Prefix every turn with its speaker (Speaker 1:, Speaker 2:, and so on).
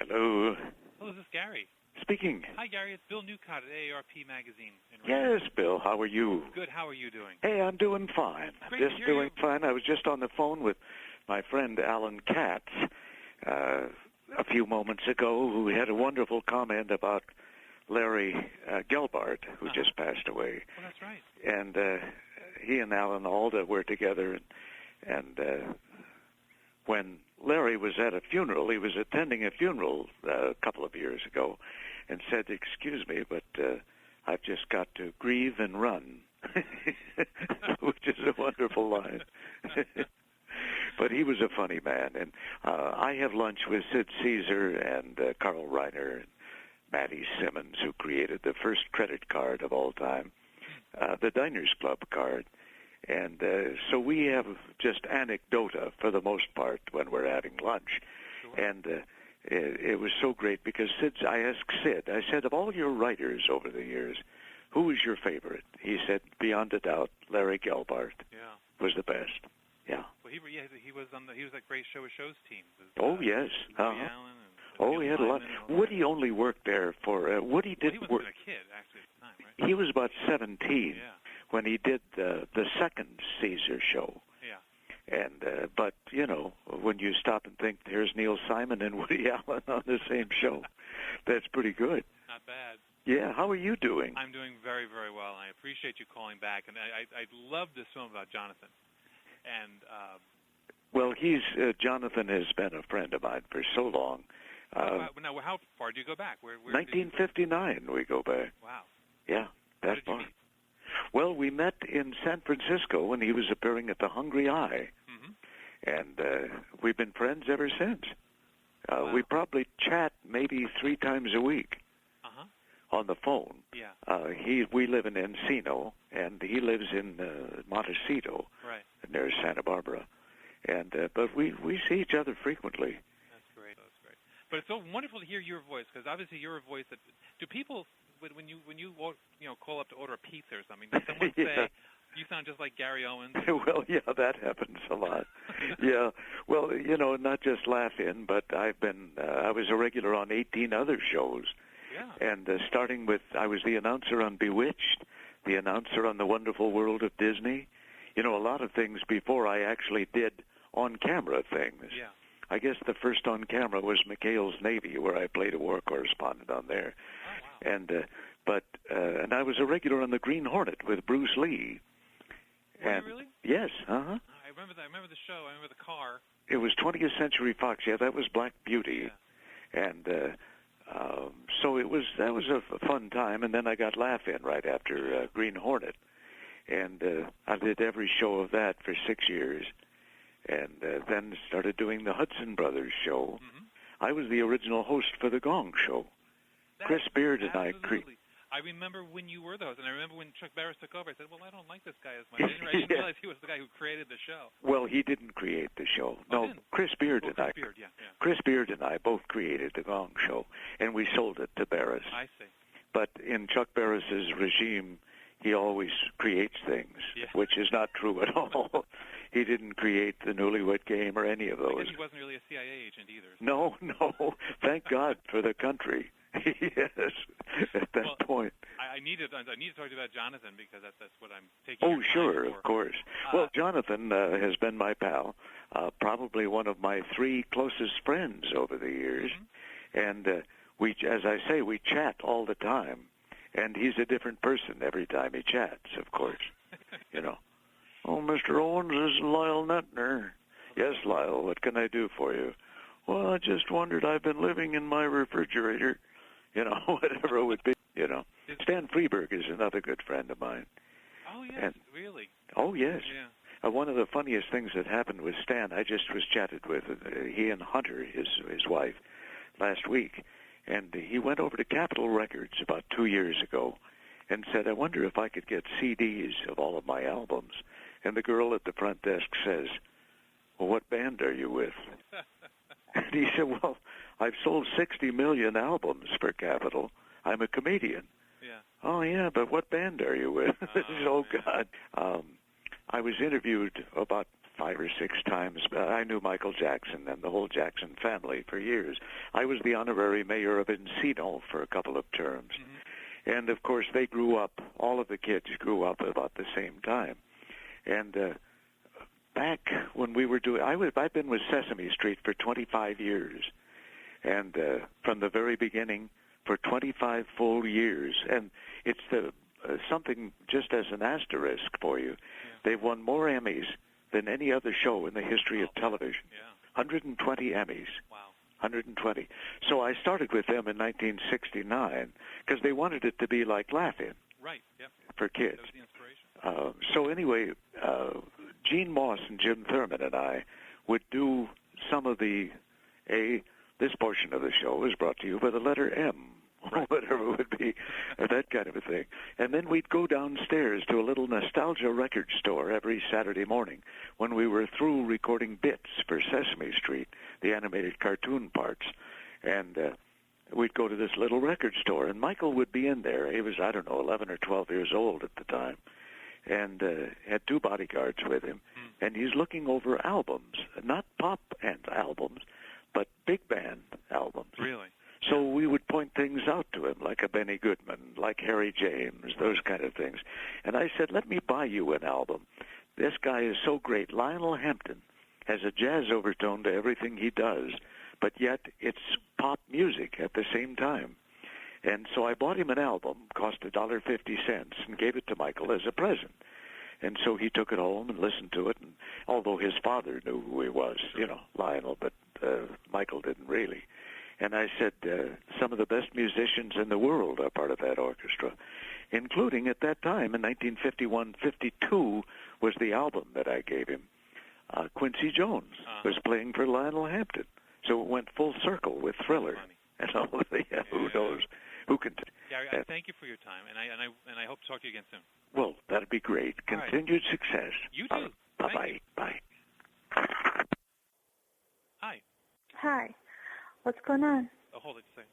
Speaker 1: Hello.
Speaker 2: Hello, this is Gary.
Speaker 1: Speaking.
Speaker 2: Hi, Gary. It's Bill Newcott at AARP Magazine.
Speaker 1: Yes, Bill. How are you?
Speaker 2: Good. How are you doing?
Speaker 1: Hey, I'm doing fine.
Speaker 2: Great
Speaker 1: Just
Speaker 2: to hear
Speaker 1: doing fine. I was just on the phone with my friend Alan Katz a few moments ago, who had a wonderful comment about Larry Gelbart, who just passed away.
Speaker 2: Well, that's right.
Speaker 1: And he and Alan Alda were together, and when Larry was at a funeral, he was attending a funeral a couple of years ago, and said, "Excuse me, but I've just got to grieve and run," which is a wonderful line. But he was a funny man, and I have lunch with Sid Caesar and Carl Reiner and Matty Simmons, who created the first credit card of all time, the Diners Club card. And so we have just anecdota for the most part when we're having lunch.
Speaker 2: Sure.
Speaker 1: And it was so great because I asked Sid, I said, of all your writers over the years, who was your favorite? He said, beyond a doubt, Larry Gelbart was the best. Yeah.
Speaker 2: Well, he was on he was that great Show of Shows team.
Speaker 1: Yes.
Speaker 2: Allen and
Speaker 1: he had a lot. Woody only worked there for Woody did.
Speaker 2: Well, he wasn't a kid actually at the time, right?
Speaker 1: He was about 17 when he did the second Caesar show.
Speaker 2: Yeah.
Speaker 1: And but you know, when you stop and think, here's Neil Simon and Woody Allen on the same show, that's pretty good.
Speaker 2: Not bad.
Speaker 1: Yeah. How are you doing?
Speaker 2: I'm doing very, very well. I appreciate you calling back, and I love this film about Jonathan. And
Speaker 1: well, Jonathan has been a friend of mine for so long.
Speaker 2: now, how far do you go back? Where
Speaker 1: 1959 we go back.
Speaker 2: Wow.
Speaker 1: Yeah, that far. Well, we met in San Francisco when he was appearing at the Hungry Eye, and we've been friends ever since.
Speaker 2: Wow.
Speaker 1: We probably chat maybe 3 times a week on the phone.
Speaker 2: Yeah.
Speaker 1: We live in Encino, and he lives in Montecito,
Speaker 2: right,
Speaker 1: near Santa Barbara, and but we see each other frequently.
Speaker 2: That's great. But it's so wonderful to hear your voice, because obviously you're a voice that. Do people, when you call up to order a pizza or something, does someone say you sound just like Gary Owens?
Speaker 1: Well, yeah, that happens a lot. Yeah. Well, not just Laugh-In, but I was a regular on 18 other shows.
Speaker 2: Yeah.
Speaker 1: And starting with, I was the announcer on Bewitched, the announcer on The Wonderful World of Disney. A lot of things before I actually did on-camera things.
Speaker 2: Yeah.
Speaker 1: I guess the first on-camera was McHale's Navy, where I played a war correspondent on there.
Speaker 2: Oh, wow.
Speaker 1: And I was a regular on The Green Hornet with Bruce Lee.
Speaker 2: Were you really?
Speaker 1: Yes,
Speaker 2: I remember that. I remember the show. I remember the car.
Speaker 1: It was 20th Century Fox. Yeah, that was Black Beauty.
Speaker 2: Yeah.
Speaker 1: And so that was a fun time. And then I got Laugh-In right after Green Hornet. And I did every show of that for 6 years. And then started doing the Hudson Brothers show. I was the original host for the Gong Show. Chris Beard and I
Speaker 2: remember when you were the host, and I remember when Chuck Barris took over. I said, well, I don't like this guy as much. I didn't realize he was the guy who created the show.
Speaker 1: Well, he didn't create the show. No, Chris Beard and I. Chris Beard and I both created the Gong Show, and we sold it to Barris.
Speaker 2: I see.
Speaker 1: But in Chuck Barris's regime, he always creates things, which is not true at all. He didn't create the Newlywed Game or any of those.
Speaker 2: I guess he wasn't really a CIA agent either. So.
Speaker 1: No. Thank God for the country. Yes, at that point.
Speaker 2: I need to talk to you about Jonathan, because that's what I'm taking.
Speaker 1: Oh, sure, of course. Well, Jonathan has been my pal, probably one of my 3 closest friends over the years. And we, as I say, we chat all the time. And he's a different person every time he chats, of course. Oh, Mr. Owens, this is Lyle Nettner. Yes, Lyle, what can I do for you? Well, I just wondered, I've been living in my refrigerator, whatever it would be, Stan Freberg is another good friend of mine.
Speaker 2: Oh, yes, really?
Speaker 1: Oh, yes.
Speaker 2: Yeah.
Speaker 1: One of the funniest things that happened with Stan, I just was chatted with he and Hunter, his wife, last week. And he went over to Capitol Records about 2 years ago and said, I wonder if I could get CDs of all of my albums. And the girl at the front desk says, well, what band are you with? And he said, well, I've sold 60 million albums for Capitol. I'm a comedian.
Speaker 2: Yeah.
Speaker 1: Oh, yeah, but what band are you with? Oh, God. I was interviewed about 5 or 6 times. I knew Michael Jackson and the whole Jackson family for years. I was the honorary mayor of Encino for a couple of terms. Mm-hmm. And, of course, they grew up, all of the kids grew up about the same time. And back when we were doing, I've been with Sesame Street for 25 years. And from the very beginning, for 25 full years. And it's something just as an asterisk for you. Yeah. They've won more Emmys than any other show in the history of television. Yeah. 120 Emmys. Wow. 120. So I started with them in 1969 because they wanted it to be like Laugh-In.
Speaker 2: Right, yep.
Speaker 1: For kids.
Speaker 2: That was the inspiration.
Speaker 1: So anyway, Gene Moss and Jim Thurman and I would do some of this portion of the show was brought to you by the letter M, right. Whatever it would be, that kind of a thing. And then we'd go downstairs to a little nostalgia record store every Saturday morning when we were through recording bits for Sesame Street, the animated cartoon parts. And we'd go to this little record store, and Michael would be in there. He was, 11 or 12 years old at the time, and had 2 bodyguards with him. And he's looking over albums, not pop albums, but big band albums.
Speaker 2: Really?
Speaker 1: So we would point things out to him, like a Benny Goodman, like Harry James, those kind of things. And I said, let me buy you an album. This guy is so great. Lionel Hampton has a jazz overtone to everything he does, but yet it's pop music at the same time. And so I bought him an album, cost $1.50, and gave it to Michael as a present. And so he took it home and listened to it, and although his father knew who he was, Lionel, but Michael didn't really. And I said, some of the best musicians in the world are part of that orchestra, including at that time, in 1951-52, was the album that I gave him. Quincy Jones was playing for Lionel Hampton. So it went full circle with Thriller. And all of who knows? Who can...
Speaker 2: Gary, I thank you for your time, and I hope to talk to you again soon.
Speaker 1: Well, that'd be great. Continued success.
Speaker 2: You too.
Speaker 1: Bye-bye. Bye.
Speaker 2: Hi.
Speaker 3: Hi. What's going on?
Speaker 2: Oh, hold it a second.